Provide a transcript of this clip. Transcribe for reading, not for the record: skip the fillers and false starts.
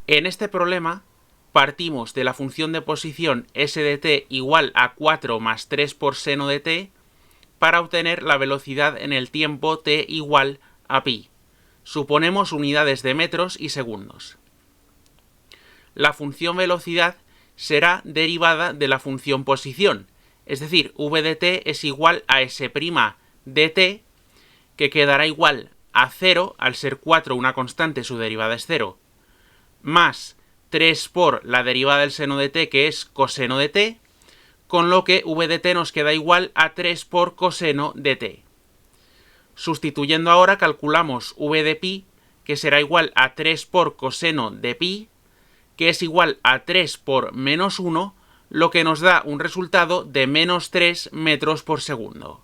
En este problema partimos de la función de posición s de t igual a 4 más 3 por seno de t para obtener la velocidad en el tiempo t igual a pi. Suponemos unidades de metros y segundos. La función velocidad será derivada de la función posición, es decir, v de t es igual a s' de t, que quedará igual a 0, al ser 4 una constante su derivada es 0, más 3 por la derivada del seno de t, que es coseno de t, con lo que v de t nos queda igual a 3 por coseno de t. Sustituyendo ahora calculamos v de pi, que será igual a 3 por coseno de pi, que es igual a 3 por menos 1, lo que nos da un resultado de menos 3 metros por segundo.